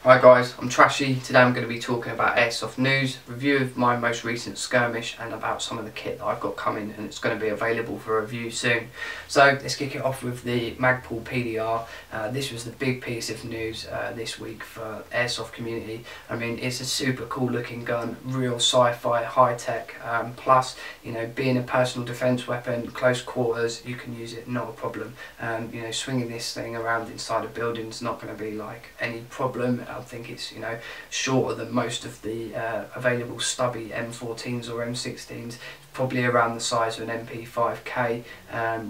Hi guys, I'm Trashy. Today I'm going to be talking about Airsoft news, review of my most recent skirmish and about some of the kit that I've got coming, and it's going to be available for review soon. So let's kick it off with the Magpul PDR. This was the big piece of news this week for Airsoft community. I mean, it's a super cool looking gun, real sci-fi, high tech, plus, you know, being a personal defence weapon, close quarters, you can use it, not a problem. You know, swinging this thing around inside a building is not going to be like any problem. I think it's, you know, shorter than most of the available stubby M14s or M16s, probably around the size of an MP5K,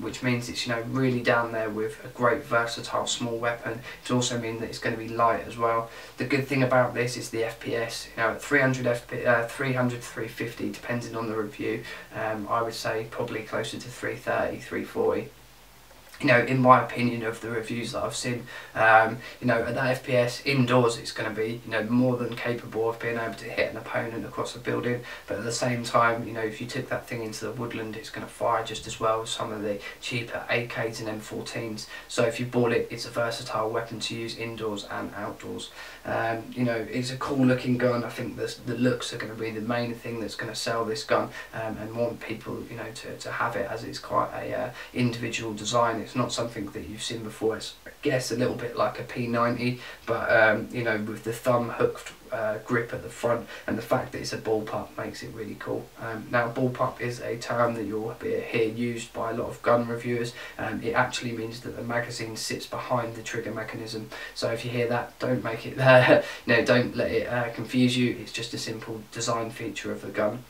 which means it's, you know, really down there with a great versatile small weapon. It also means that it's going to be light as well. The good thing about this is the FPS. You know, at 300 350, depending on the review, I would say probably closer to 330, 340. You know, in my opinion of the reviews that I've seen, you know, at that FPS indoors it's going to be, you know, more than capable of being able to hit an opponent across a building, but at the same time, you know, if you took that thing into the woodland, it's going to fire just as well as some of the cheaper AKs and M14s. So if you bought it, it's a versatile weapon to use indoors and outdoors. You know, it's a cool looking gun. I think the looks are going to be the main thing that's going to sell this gun, and want people, you know, to have it, as it's quite a individual design. It's not something that you've seen before. It's, I guess, a little bit like a P90, but you know, with the thumb hooked grip at the front, and the fact that it's a bullpup makes it really cool. Now, bullpup is a term that you'll hear used by a lot of gun reviewers. It actually means that the magazine sits behind the trigger mechanism. So if you hear that, don't make it you know, don't let it confuse you. It's just a simple design feature of the gun.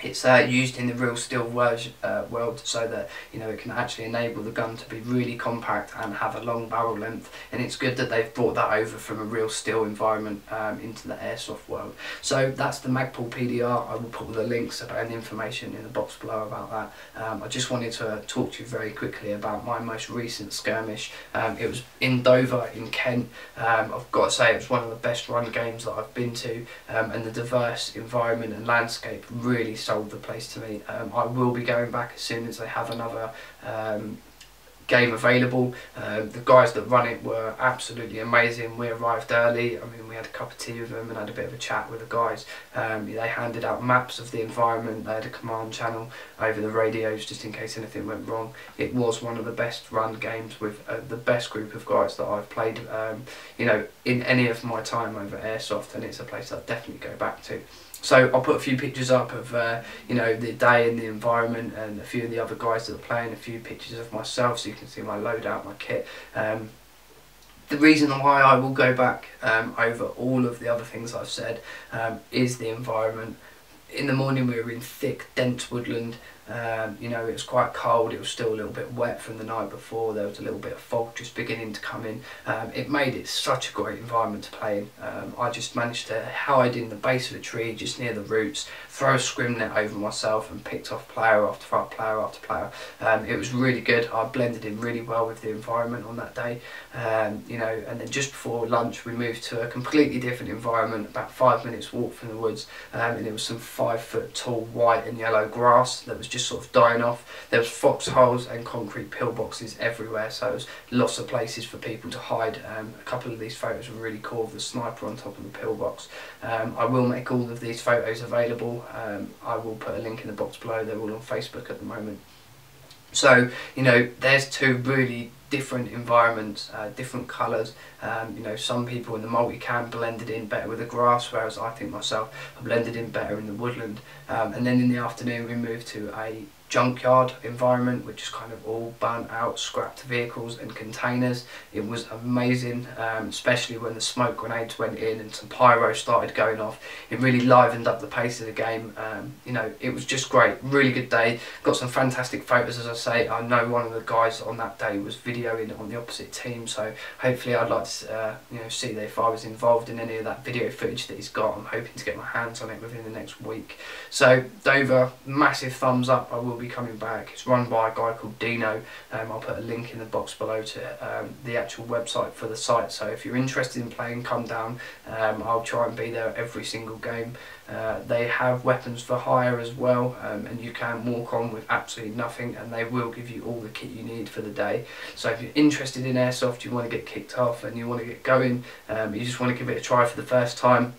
It's used in the real steel world, so that, you know, it can actually enable the gun to be really compact and have a long barrel length, and it's good that they've brought that over from a real steel environment into the airsoft world. So that's the Magpul PDR. I will put all the links and information in the box below about that. I just wanted to talk to you very quickly about my most recent skirmish. It was in Dover in Kent. I've got to say, it was one of the best run games that I've been to, and the diverse environment and landscape really sold the place to me. I will be going back as soon as they have another game available. The guys that run it were absolutely amazing. We arrived early. I mean, we had a cup of tea with them and had a bit of a chat with the guys. They handed out maps of the environment. They had a command channel over the radios just in case anything went wrong. It was one of the best run games with the best group of guys that I've played, you know, in any of my time over Airsoft, and it's a place that I'd definitely go back to. So I'll put a few pictures up of you know, the day and the environment, and a few of the other guys that are playing, a few pictures of myself so you can see my loadout, my kit. The reason why I will go back over all of the other things I've said is the environment. In the morning we were in thick, dense woodland. You know, it was quite cold. It was still a little bit wet from the night before. There was a little bit of fog just beginning to come in. It made it such a great environment to play in. I just managed to hide in the base of a tree just near the roots, throw a scrim net over myself, and picked off player after player after player. It was really good. I blended in really well with the environment on that day. You know, and then just before lunch we moved to a completely different environment, about 5 minutes walk from the woods, and it was some 5 foot tall white and yellow grass that was just sort of dying off. There was foxholes and concrete pillboxes everywhere, so it was lots of places for people to hide. A couple of these photos were really cool of the sniper on top of the pillbox. I will make all of these photos available. I will put a link in the box below. They're all on Facebook at the moment. So, you know, there's two really different environments, different colours. You know, some people in the multicam blended in better with the grass, whereas I think myself I blended in better in the woodland. And then in the afternoon we moved to a junkyard environment, which is kind of all burnt out, scrapped vehicles and containers. It was amazing, especially when the smoke grenades went in and some pyro started going off. It really livened up the pace of the game. You know, it was just great. Really good day. Got some fantastic photos, as I say. I know one of the guys on that day was videoing on the opposite team, so hopefully I'd like to you know, see if I was involved in any of that video footage that he's got. I'm hoping to get my hands on it within the next week. So Dover, massive thumbs up. I will be coming back. It's run by a guy called Dino. I'll put a link in the box below to the actual website for the site, so if you're interested in playing, come down. I'll try and be there every single game. They have weapons for hire as well, and you can walk on with absolutely nothing, and they will give you all the kit you need for the day. So if you're interested in airsoft, you want to get kicked off and you want to get going, you just want to give it a try for the first time,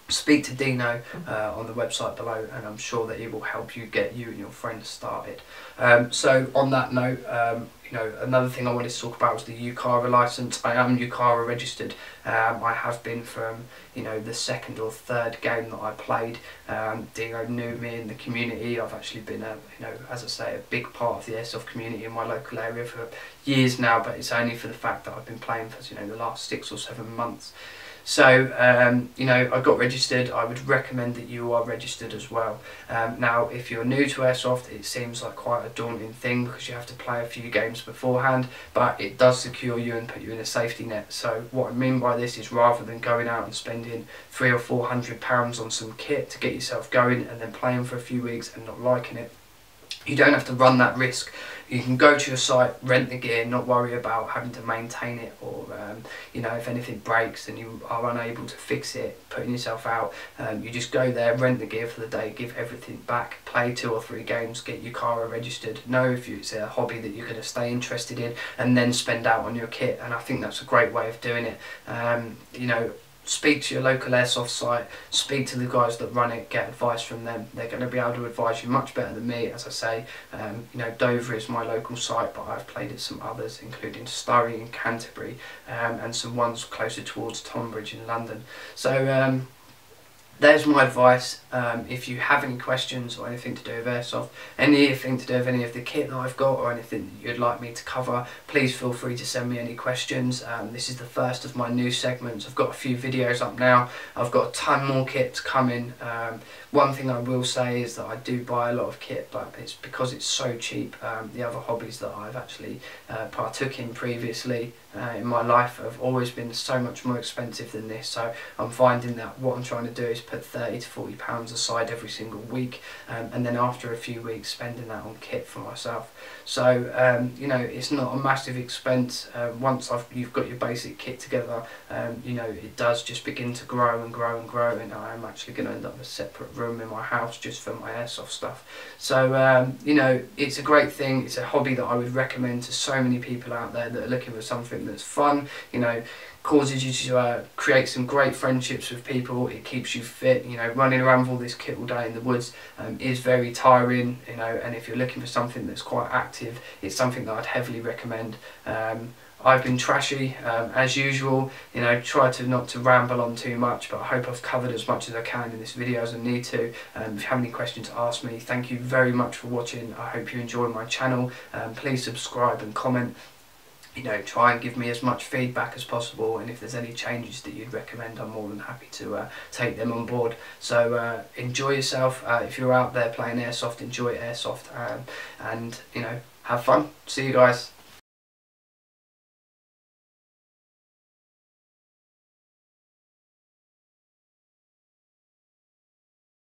speak to Dino on the website below, and I'm sure that he will help you get you and your friends started. So on that note, you know, another thing I wanted to talk about was the UKARA license. I am UKARA registered. I have been from, you know, the second or third game that I played. Dino knew me in the community. I've actually been a, you know, as I say, a big part of the airsoft community in my local area for years now, but it's only for the fact that I've been playing for, you know, the last 6 or 7 months. So, you know, I got registered. I would recommend that you are registered as well. Now, if you're new to airsoft, it seems like quite a daunting thing because you have to play a few games beforehand, but it does secure you and put you in a safety net. So what I mean by this is, rather than going out and spending £300 or £400 on some kit to get yourself going and then playing for a few weeks and not liking it, you don't have to run that risk. You can go to your site, rent the gear, not worry about having to maintain it, or you know, if anything breaks and you are unable to fix it, putting yourself out. You just go there, rent the gear for the day, give everything back, play 2 or 3 games, get your UKARA registered, know if it's a hobby that you're going to stay interested in, and then spend out on your kit. And I think that's a great way of doing it. You know, speak to your local airsoft site, speak to the guys that run it, get advice from them. They're going to be able to advise you much better than me. As I say, you know, Dover is my local site, but I've played at some others, including Surrey and Canterbury, and some ones closer towards Tonbridge in London. So there's my advice. If you have any questions or anything to do with airsoft, anything to do with any of the kit that I've got, or anything that you'd like me to cover, please feel free to send me any questions. This is the first of my new segments. I've got a few videos up now. I've got a ton more kit coming. One thing I will say is that I do buy a lot of kit, but it's because it's so cheap. The other hobbies that I've actually partook in previously in my life have always been so much more expensive than this. So I'm finding that what I'm trying to do is put £30 to £40 aside every single week, and then after a few weeks spending that on kit for myself. So you know, it's not a massive expense. Once you've got your basic kit together, you know, it does just begin to grow and grow and grow, and I am actually going to end up with a separate room in my house just for my airsoft stuff. So you know, it's a great thing. It's a hobby that I would recommend to so many people out there that are looking for something that's fun, you know, causes you to create some great friendships with people. It keeps you fit. You know, running around with all this kit all day in the woods is very tiring, you know, and if you're looking for something that's quite active, it's something that I'd heavily recommend. I've been trashy as usual, you know, try to not to ramble on too much, but I hope I've covered as much as I can in this video as I need to. If you have any questions, ask me. Thank you very much for watching. I hope you enjoy my channel. Please subscribe and comment. You know, try and give me as much feedback as possible, and if there's any changes that you'd recommend, I'm more than happy to take them on board. So enjoy yourself. If you're out there playing airsoft, enjoy airsoft, and you know, have fun. See you guys.